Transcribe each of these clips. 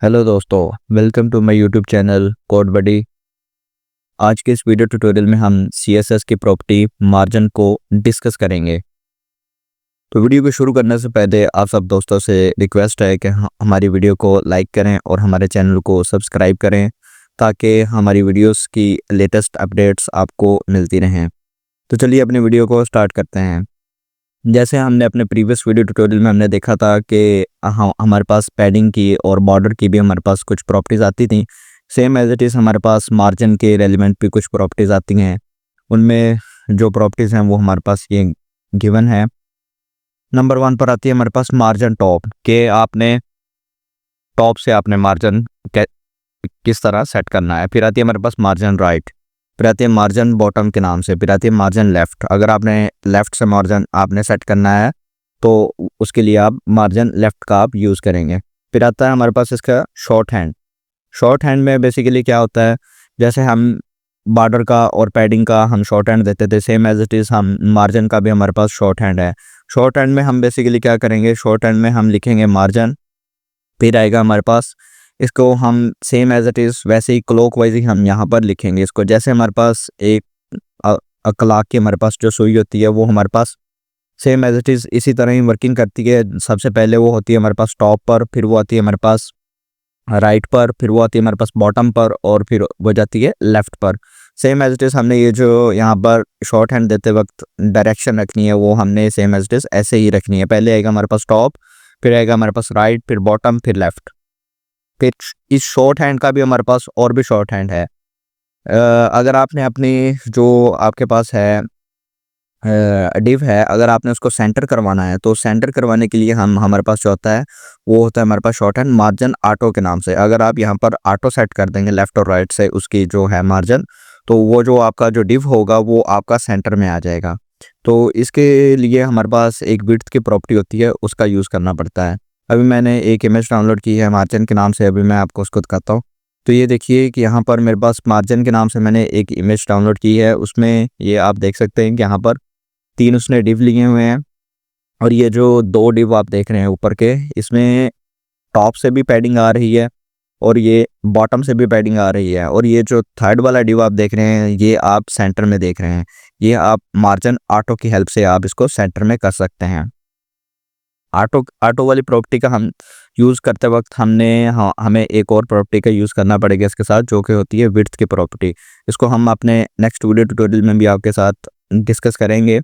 Hello दोस्तों, welcome to my YouTube channel Code Buddy. आज के इस वीडियो ट्यूटोरियल में हम सीएसएस की प्रॉपर्टी मार्जिन को डिस्कस करेंगे। तो वीडियो को शुरू करने से पहले आप सब दोस्तों से रिक्वेस्ट है कि हमारी वीडियो को लाइक करें और हमारे चैनल को सब्सक्राइब करें ताकि हमारी वीडियोस की लेटेस्ट अपडेट्स आपको मिलती रहें। तो चलिए अपनी वीडियो को स्टार्ट करते हैं। जैसे हमने अपने प्रीवियस वीडियो ट्यूटोरियल में हमने देखा था कि हमारे पास पैडिंग की और बॉर्डर की भी हमारे पास कुछ प्रॉपर्टीज़ आती थी। सेम एज इट इज़ हमारे पास मार्जिन के रेलिवेंट भी कुछ प्रॉपर्टीज़ आती हैं। उनमें जो प्रॉपर्टीज़ हैं वो हमारे पास ये गिवन है। नंबर 1 पर आती है हमारे पास मार्जिन टॉप, के आपने टॉप से आपने मार्जिन किस तरह सेट करना है। फिर आती है हमारे पास मार्जिन राइट, फिर आती है मार्जिन बॉटम के नाम से, फिर आती है मार्जिन लेफ़्ट। अगर आपने लेफ़्ट से मार्जिन आपने सेट करना है तो उसके लिए आप मार्जिन लेफ़्ट का आप यूज़ करेंगे। फिर आता है हमारे पास इसका शॉर्ट हैंड। शॉर्ट हैंड में बेसिकली क्या होता है, जैसे हम बॉर्डर का और पैडिंग का हम शॉर्ट हैंड देते थे, सेम एज इट इज़ हम मार्जिन का भी हमारे पास शॉर्ट हैंड है। शॉर्ट हैंड में हम बेसिकली क्या करेंगे, शॉर्ट हैंड में हम लिखेंगे मार्जिन, फिर आएगा हमारे पास इसको हम सेम एज इट इज़ वैसे ही क्लॉकवाइज ही हम यहाँ पर लिखेंगे इसको। जैसे हमारे पास एक क्लॉक की हमारे पास जो सुई होती है वो हमारे पास सेम एज इट इज़ इसी तरह ही वर्किंग करती है। सबसे पहले वो होती है हमारे पास टॉप पर, फिर वो आती है हमारे पास राइट पर, फिर वो आती है हमारे पास बॉटम पर और फिर वो जाती है लेफ़्ट पर। सेम एज इट इज़ हमने ये जो यहाँ पर शॉर्ट हैंड देते वक्त डायरेक्शन रखनी है वो हमने सेम एज इट इज़ ऐसे ही रखनी है। पहले आएगा हमारे पास टॉप, फिर आएगा हमारे पास राइट, फिर बॉटम, फिर लेफ़्ट। फिर इस शॉर्ट हैंड का भी हमारे पास और भी शॉर्ट हैंड है। अगर आपने अपनी जो आपके पास है डिव है, अगर आपने उसको सेंटर करवाना है तो सेंटर करवाने के लिए हम हमारे पास जो होता है वो होता है हमारे पास शॉर्ट हैंड मार्जिन ऑटो के नाम से। अगर आप यहाँ पर ऑटो सेट कर देंगे लेफ़्ट और राइट से उसकी जो है मार्जिन, तो वो जो आपका जो डिव होगा वो आपका सेंटर में आ जाएगा। तो इसके लिए हमारे पास एक विड्थ की प्रॉपर्टी होती है, उसका यूज़ करना पड़ता है। अभी मैंने एक इमेज डाउनलोड की है मार्जिन के नाम से, अभी मैं आपको उसको दिखाता हूँ। तो ये देखिए कि यहाँ पर मेरे पास मार्जिन के नाम से मैंने एक इमेज डाउनलोड की है। उसमें ये आप देख सकते हैं कि यहाँ पर 3 उसने डिव लिए हुए हैं और ये जो 2 डिव आप देख रहे हैं ऊपर के, इसमें टॉप से भी पैडिंग आ रही है और ये बॉटम से भी पैडिंग आ रही है। और ये जो थर्ड वाला डिव आप देख रहे हैं ये आप सेंटर में देख रहे हैं। ये आप मार्जिन ऑटो की हेल्प से आप इसको सेंटर में कर सकते हैं। ऑटो ऑटो वाली प्रॉपर्टी का हम यूज़ करते वक्त हमें एक और प्रॉपर्टी का यूज़ करना पड़ेगा इसके साथ, जो कि होती है विड्थ की प्रॉपर्टी। इसको हम अपने नेक्स्ट वीडियो ट्यूटोरियल में भी आपके साथ डिस्कस करेंगे।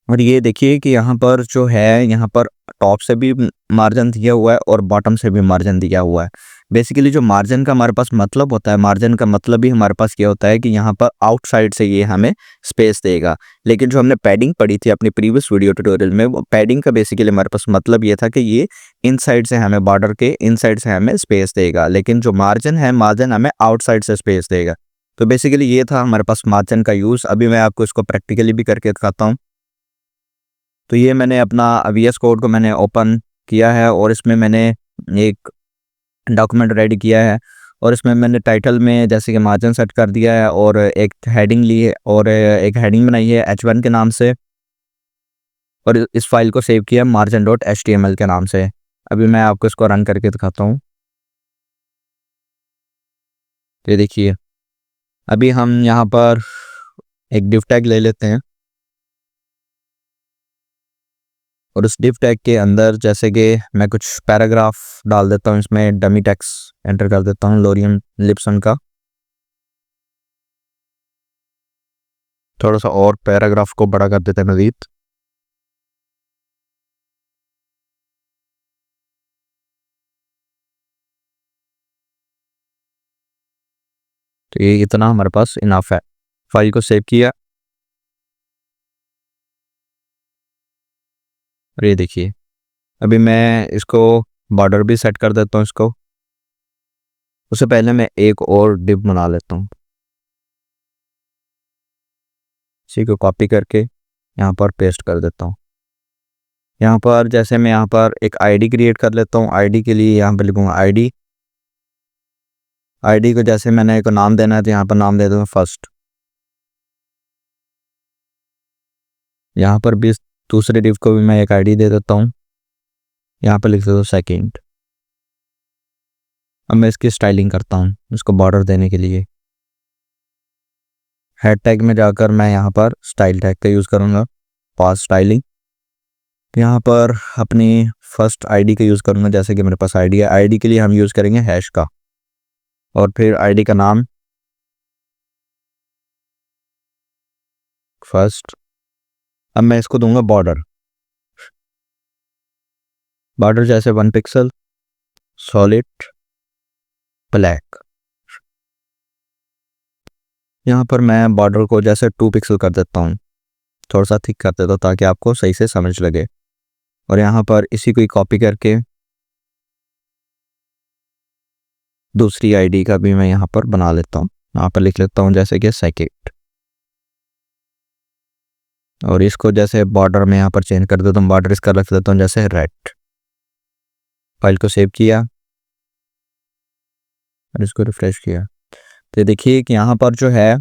और ये देखिए कि यहाँ पर जो है, यहाँ पर टॉप से भी मार्जिन दिया हुआ है और बॉटम से भी मार्जिन दिया हुआ है। बेसिकली जो मार्जिन का हमारे पास मतलब होता है, मार्जिन का मतलब ही हमारे पास क्या होता है कि यहाँ पर आउटसाइड से ये हमें स्पेस देगा। लेकिन जो हमने पैडिंग पढ़ी थी अपनी प्रीवियस वीडियो ट्यूटोरियल में, वो पैडिंग का बेसिकली हमारे पास मतलब ये था कि ये इनसाइड से हमें बॉर्डर के इनसाइड से हमें स्पेस देगा, लेकिन जो मार्जिन है, मार्जिन हमें आउटसाइड से स्पेस देगा। तो बेसिकली ये था हमारे पास मार्जिन का यूज़। अभी मैं आपको इसको प्रैक्टिकली भी करके दिखाता हूँ। तो ये मैंने अपना वीएस कोड को मैंने ओपन किया है और इसमें मैंने एक डॉक्यूमेंट रेडी किया है और इसमें मैंने टाइटल में जैसे कि मार्जिन सेट कर दिया है और एक हेडिंग ली है और एक हेडिंग बनाई है H1 के नाम से और इस फाइल को सेव किया margin.html के नाम से। अभी मैं आपको इसको रन करके दिखाता हूँ। ये देखिए, अभी हम यहाँ पर एक डिव टैग ले लेते हैं और उस डिव टैग के अंदर जैसे कि मैं कुछ पैराग्राफ डाल देता हूँ, इसमें डमी टेक्स्ट एंटर कर देता हूँ लोरियन लिप्सन का। थोड़ा सा और पैराग्राफ को बड़ा कर देते हैं मजीद। तो ये इतना हमारे पास इनाफ है। फाइल को सेव किया और ये देखिए, अभी मैं इसको बॉर्डर भी सेट कर देता हूँ इसको। उससे पहले मैं एक और डिव बना लेता हूँ, इसी को कॉपी करके यहाँ पर पेस्ट कर देता हूँ। यहाँ पर जैसे मैं यहाँ पर एक आईडी क्रिएट कर लेता हूँ। आईडी के लिए यहाँ पर लिखूँगा आईडी। आईडी को जैसे मैंने एक नाम देना है तो यहाँ पर नाम दे दूँगा फर्स्ट। यहाँ पर भी दूसरे डिव को भी मैं एक आईडी दे देता हूँ, यहाँ पर लिख देता हूँ सेकेंड। अब मैं इसकी स्टाइलिंग करता हूँ इसको बॉर्डर देने के लिए। हेड टैग में जाकर मैं यहाँ पर स्टाइल टैग का यूज़ करूँगा, पास स्टाइलिंग। यहाँ पर अपनी फर्स्ट आईडी का यूज़ करूँगा, जैसे कि मेरे पास आईडी है। आईडी के लिए हम यूज़ करेंगे हैश का, और फिर आईडी का नाम फर्स्ट। अब मैं इसको दूंगा बॉर्डर, बॉर्डर जैसे 1 पिक्सल सॉलिड ब्लैक। यहाँ पर मैं बॉर्डर को जैसे 2 पिक्सल कर देता हूँ, थोड़ा सा थिक कर देता हूँ ताकि आपको सही से समझ लगे। और यहाँ पर इसी को कॉपी करके दूसरी आईडी का भी मैं यहाँ पर बना लेता हूँ। यहाँ पर लिख लेता हूँ जैसे कि सेकेंड, और इसको जैसे बॉर्डर में यहाँ पर चेंज कर देता हूँ, बॉर्डर इसका रख देता हूँ जैसे रेड। फाइल को सेव किया और इसको रिफ्रेश किया, तो देखिए कि यहाँ पर जो है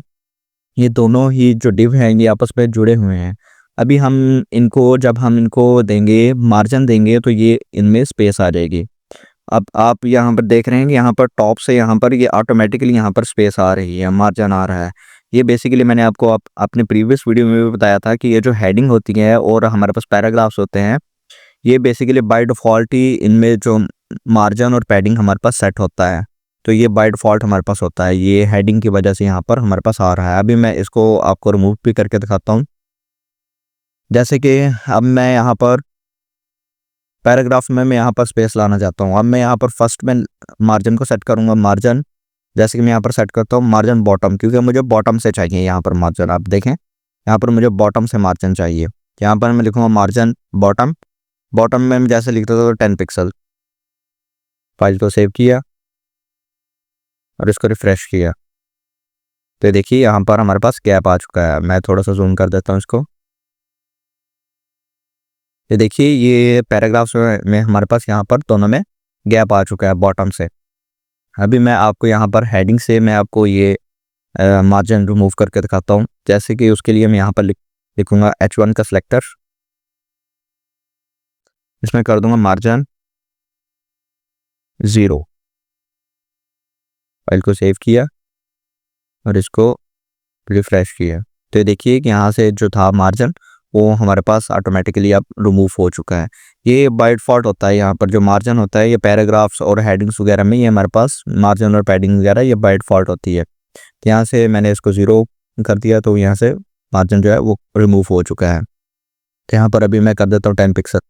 ये दोनों ही जो डिव हैं ये आपस में जुड़े हुए हैं। अभी हम इनको जब हम इनको देंगे मार्जिन देंगे तो ये इनमें स्पेस आ जाएगी। अब आप यहाँ पर देख रहे हैं कि यहाँ पर टॉप से यहाँ पर ये ऑटोमेटिकली यहाँ पर स्पेस आ रही है, मार्जिन आ रहा है। ये बेसिकली मैंने आपको अपने प्रीवियस वीडियो में भी बताया था कि ये जो हेडिंग होती है और हमारे पास पैराग्राफ्स होते हैं, ये बेसिकली बाय डिफ़ॉल्ट ही इनमें जो मार्जिन और पैडिंग हमारे पास सेट होता है, तो ये बाय डिफ़ॉल्ट हमारे पास होता है। ये हेडिंग की वजह से यहाँ पर हमारे पास आ रहा है। अभी मैं इसको आपको रिमूव भी करके दिखाता हूँ। जैसे कि अब मैं यहाँ पर पैराग्राफ में मैं यहाँ पर स्पेस लाना चाहता हूँ। अब मैं यहाँ पर फर्स्ट में मार्जिन को सेट करूँगा, मार्जिन जैसे कि मैं यहाँ पर सेट करता हूँ मार्जिन बॉटम, क्योंकि मुझे बॉटम से चाहिए यहाँ पर मार्जिन। आप देखें यहाँ पर मुझे बॉटम से मार्जिन चाहिए। यहाँ पर मैं लिखूँगा मार्जिन बॉटम, बॉटम में मैं जैसे लिखता था 10 पिक्सल। फाइल को सेव किया और इसको रिफ्रेश किया, तो देखिए यहाँ पर हमारे पास गैप आ चुका है। मैं थोड़ा सा जूम कर देता हूँ इसको। ये देखिए ये पैराग्राफ्स में हमारे पास यहाँ पर दोनों में गैप आ चुका है बॉटम से। अभी मैं आपको यहाँ पर हेडिंग से मैं आपको ये मार्जिन रिमूव करके दिखाता हूँ। जैसे कि उसके लिए मैं यहाँ पर लिखूँगा H1 का सिलेक्टर, इसमें कर दूंगा मार्जिन 0। फाइल को सेव किया और इसको रिफ्रेश किया, तो देखिए कि यहाँ से जो था मार्जिन वो हमारे पास ऑटोमेटिकली अब रिमूव हो चुका है। ये बाय डिफ़ॉल्ट होता है। यहाँ पर जो मार्जिन होता है ये पैराग्राफ्स और हेडिंग्स वगैरह में ये हमारे पास मार्जिन और पैडिंग वगैरह ये बाय डिफ़ॉल्ट होती है। तो यहाँ से मैंने इसको 0 कर दिया, तो यहाँ से मार्जिन जो है वो रिमूव हो चुका है। तो यहाँ पर अभी मैं कर देता हूँ 10 पिक्सल।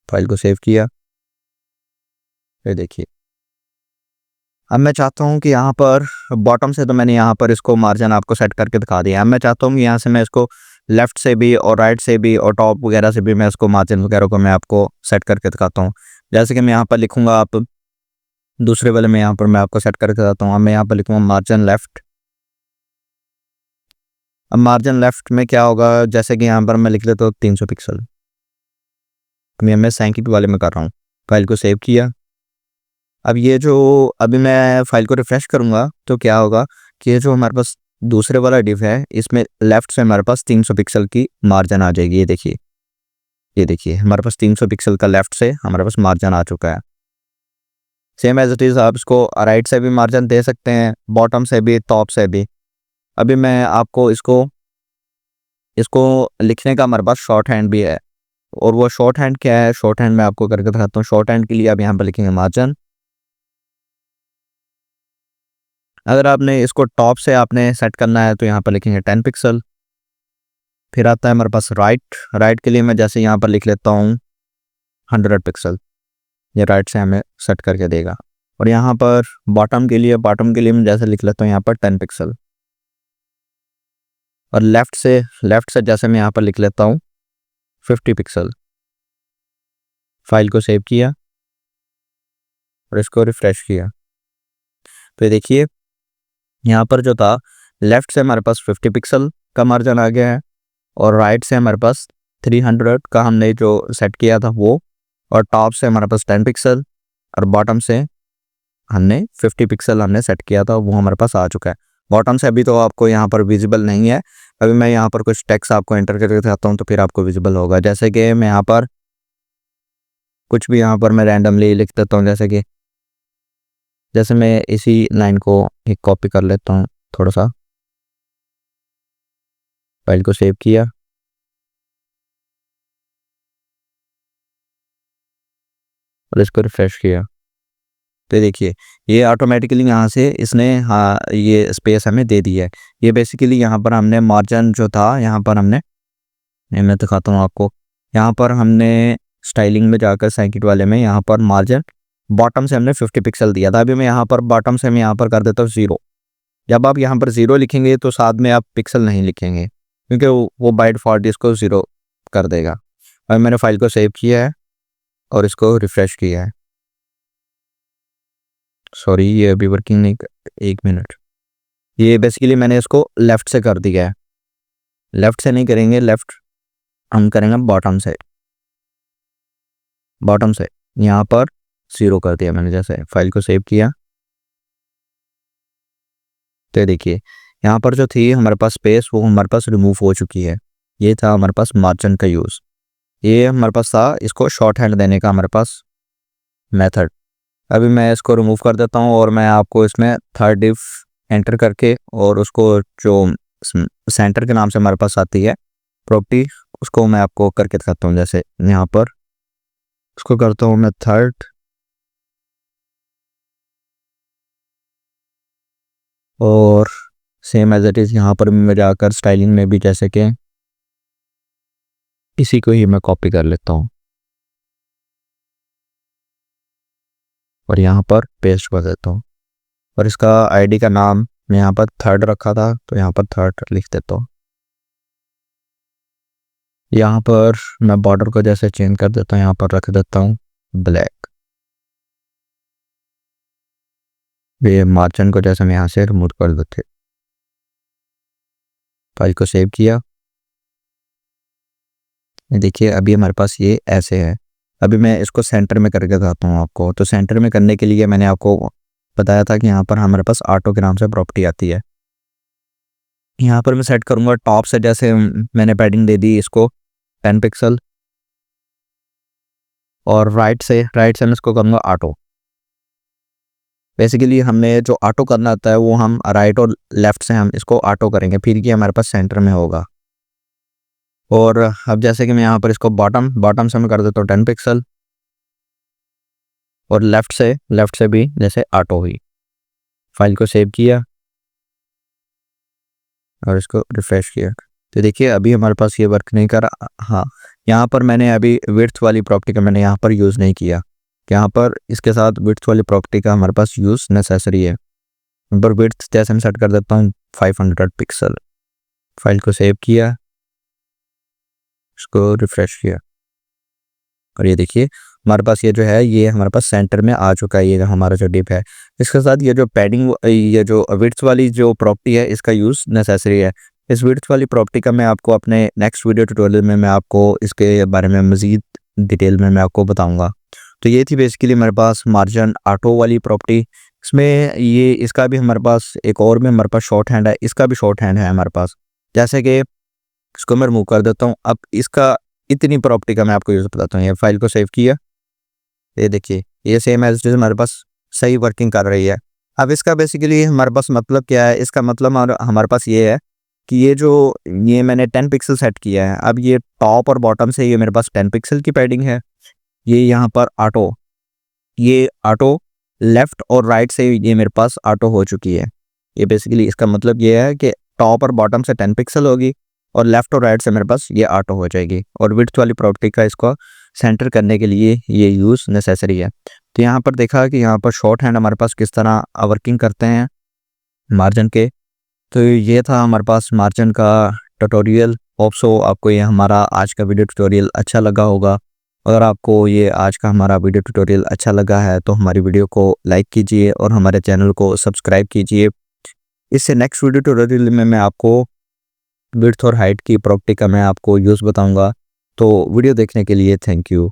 फाइल को सेव किया, ये देखिए अब मैं चाहता हूँ कि यहाँ पर बॉटम से तो मैंने यहाँ पर इसको मार्जिन आपको सेट करके दिखा दिया। अब मैं चाहता हूँ कि यहाँ से मैं इसको लेफ़्ट से भी और राइट से भी और टॉप वगैरह से भी मैं इसको मार्जिन वगैरह को मैं आपको सेट करके दिखाता हूँ। जैसे कि मैं यहाँ पर लिखूँगा, आप दूसरे वाले में यहाँ पर मैं आपको सेट करके दिखाता हूँ। अब मैं यहाँ पर लिखूँगा मार्जिन लेफ़्ट। अब मार्जिन लेफ़्ट में क्या होगा, जैसे कि यहाँ पर मैं लिख लेता हूँ 300 पिक्सल। मैं सैंकी वाले में कर रहा हूँ। फाइल को सेव किया। अब ये जो अभी मैं फाइल को रिफ्रेश करूँगा तो क्या होगा कि ये जो हमारे पास दूसरे वाला डिव है इसमें लेफ़्ट से हमारे पास 300 पिक्सल की मार्जिन आ जाएगी। ये देखिए हमारे पास 300 पिक्सल का लेफ़्ट से हमारे पास मार्जिन आ चुका है। सेम एज इट इज़ आप इसको राइट से भी मार्जिन दे सकते हैं, बॉटम से भी, टॉप से भी। अभी मैं आपको इसको लिखने का हमारे पास शॉर्ट हैंड भी है, और वो शॉर्ट हैंड क्या है, शॉर्ट हैंड मैं आपको करके दिखाता हूँ। शॉर्ट हैंड के लिए आप यहाँ पर लिखेंगे मार्जिन। अगर आपने इसको टॉप से आपने सेट करना है तो यहाँ पर लिखेंगे 10 पिक्सल। फिर आता है हमारे पास राइट के लिए मैं जैसे यहाँ पर लिख लेता हूँ 100 पिक्सल। ये राइट से हमें सेट करके देगा। और यहाँ पर बॉटम के लिए मैं जैसे लिख लेता हूँ यहाँ पर 10 पिक्सल। और लेफ़्ट से जैसे मैं यहाँ पर लिख लेता हूँ 50 पिक्सल। फाइल को सेव किया और इसको रिफ्रेश किया, तो देखिए यहाँ पर जो था लेफ़्ट से हमारे पास 50 पिक्सल का मार्जिन आ गया है, और राइट से हमारे पास 300 का हमने जो सेट किया था वो, और टॉप से हमारे पास 10 पिक्सल, और बॉटम से हमने 50 पिक्सल हमने सेट किया था वो हमारे पास आ चुका है। बॉटम से अभी तो आपको यहाँ पर विजिबल नहीं है। अभी मैं यहाँ पर कुछ टेक्स्ट आपको एंटर करके दिखाता हूँ तो फिर आपको विजिबल होगा। जैसे कि मैं यहाँ पर कुछ भी यहाँ पर मैं रैंडमली लिख देता हूँ, जैसे कि जैसे मैं इसी लाइन को एक कॉपी कर लेता हूँ थोड़ा सा, फाइल को सेव किया और इसको रिफ्रेश किया, तो देखिए ये ऑटोमेटिकली यहाँ से इसने हाँ ये स्पेस हमें दे दी है। ये बेसिकली यहाँ पर हमने मार्जिन जो था यहाँ पर हमने, मैं दिखाता हूँ आपको, यहाँ पर हमने स्टाइलिंग में जाकर सेकंड वाले में यहाँ पर मार्जिन बॉटम से हमने 50 पिक्सल दिया था। अभी मैं यहाँ पर बॉटम से मैं यहाँ पर कर देता हूँ 0। जब आप यहाँ पर 0 लिखेंगे तो साथ में आप पिक्सल नहीं लिखेंगे, क्योंकि वो बाय डिफ़ॉल्ट इसको 0 कर देगा। और मैंने फाइल को सेव किया है और इसको रिफ्रेश किया है। सॉरी ये अभी वर्किंग नहीं 1 मिनट। ये बेसिकली मैंने इसको लेफ़्ट से कर दिया है, लेफ़्ट से नहीं करेंगे, लेफ़्ट हम करेंगे बॉटम से यहाँ पर 0 कर दिया मैंने। जैसे फाइल को सेव किया तो देखिए यहाँ पर जो थी हमारे पास स्पेस वो हमारे पास रिमूव हो चुकी है। ये था हमारे पास मार्जिन का यूज़, ये हमारे पास था इसको शॉर्ट हैंड देने का हमारे पास मेथड। अभी मैं इसको रिमूव कर देता हूँ और मैं आपको इसमें थर्ड डिफ एंटर करके और उसको जो सेंटर के नाम से हमारे पास आती है प्रॉपर्टी, उसको मैं आपको करके दिखाता हूँ। जैसे यहाँ पर उसको करता हूँ मैं थर्ड, और सेम एज इट इज़ यहाँ पर मैं जाकर स्टाइलिंग में भी जैसे कि इसी को ही मैं कॉपी कर लेता हूँ और यहाँ पर पेस्ट कर देता हूँ। और इसका आईडी का नाम मैं यहाँ पर थर्ड रखा था तो यहाँ पर थर्ड लिख देता हूँ। यहाँ पर मैं बॉर्डर को जैसे चेंज कर देता हूँ, यहाँ पर रख देता हूँ ब्लैक। ये मार्जिन को जैसे मैं यहाँ से रिमूव कर देते, फाइल को सेव किया। देखिए अभी हमारे पास ये ऐसे है। अभी मैं इसको सेंटर में करके दिखाता हूँ आपको। तो सेंटर में करने के लिए मैंने आपको बताया था कि यहाँ पर हमारे पास ऑटो के नाम से प्रॉपर्टी आती है। यहाँ पर मैं सेट करूँगा टॉप से, जैसे मैंने पैडिंग दे दी इसको 10 पिक्सल, और राइट से मैं इसको करूँगा ऑटो। बेसिकली हमें जो ऑटो करना आता है वो हम राइट और लेफ़्ट से हम इसको ऑटो करेंगे, फिर ये हमारे पास सेंटर में होगा। और अब जैसे कि मैं यहाँ पर इसको बॉटम से मैं कर देता हूँ 10 पिक्सल, और लेफ़्ट से भी जैसे ऑटो हुई। फाइल को सेव किया और इसको रिफ्रेश किया, तो देखिए अभी हमारे पास ये वर्क नहीं कर रहा। हाँ, यहाँ पर मैंने अभी विड्थ वाली प्रॉपर्टी का मैंने यहाँ पर यूज़ नहीं किया। यहाँ पर इसके साथ विड्थ वाली प्रॉपर्टी का हमारे पास यूज़ नेसेसरी है। पर विड्थ जैसे मैं सेट कर देता हूँ 500 पिक्सल। फाइल को सेव किया, इसको रिफ्रेश किया, और ये देखिए हमारे पास ये जो है ये हमारे पास सेंटर में आ चुका है। ये हमारा जो डिप है, इसके साथ ये जो पैडिंग, ये जो विड्थ वाली जो प्रॉपर्टी है इसका यूज़ नेसेसरी है। इस विड्थ वाली प्रॉपर्टी का मैं आपको अपने नेक्स्ट वीडियो ट्यूटोरियल में मैं आपको इसके बारे में मज़ीद डिटेल में मैं आपको बताऊंगा। तो ये थी बेसिकली हमारे पास मार्जिन ऑटो वाली प्रॉपर्टी। इसमें ये इसका भी हमारे पास एक और में हमारे पास शॉर्ट हैंड है, इसका भी शॉर्ट हैंड है हमारे पास। जैसे कि इसको मैं रिमूव कर देता हूँ। अब इसका इतनी प्रॉपर्टी का मैं आपको यूज़ बताता हूँ। ये फाइल को सेव किया, ये देखिए ये सेम एज इट इज़ हमारे पास सही वर्किंग कर रही है। अब इसका बेसिकली हमारे पास मतलब क्या है, इसका मतलब हमारे पास ये है कि ये मैंने 10 पिक्सल सेट किया है। अब ये टॉप और बॉटम से ये मेरे पास 10 पिक्सल की पैडिंग है। ये यहाँ पर ये ऑटो लेफ़्ट और राइट से ये मेरे पास ऑटो हो चुकी है। ये बेसिकली इसका मतलब ये है कि टॉप और बॉटम से 10 पिक्सल होगी और लेफ़्ट और राइट से मेरे पास ये ऑटो हो जाएगी। और विड्थ वाली प्रॉपर्टी का इसको सेंटर करने के लिए ये यूज़ नेसेसरी है। तो यहाँ पर देखा कि यहाँ पर शॉर्ट हैंड हमारे पास किस तरह वर्किंग करते हैं मार्जिन के। तो ये था हमारे पास मार्जिन का ट्यूटोरियल। होप सो आपको ये हमारा आज का वीडियो ट्यूटोरियल अच्छा लगा होगा। अगर आपको ये आज का हमारा वीडियो ट्यूटोरियल अच्छा लगा है तो हमारी वीडियो को लाइक कीजिए और हमारे चैनल को सब्सक्राइब कीजिए। इससे नेक्स्ट वीडियो ट्यूटोरियल में मैं आपको विड्थ और हाइट की प्रॉपर्टी का मैं आपको यूज़ बताऊंगा। तो वीडियो देखने के लिए थैंक यू।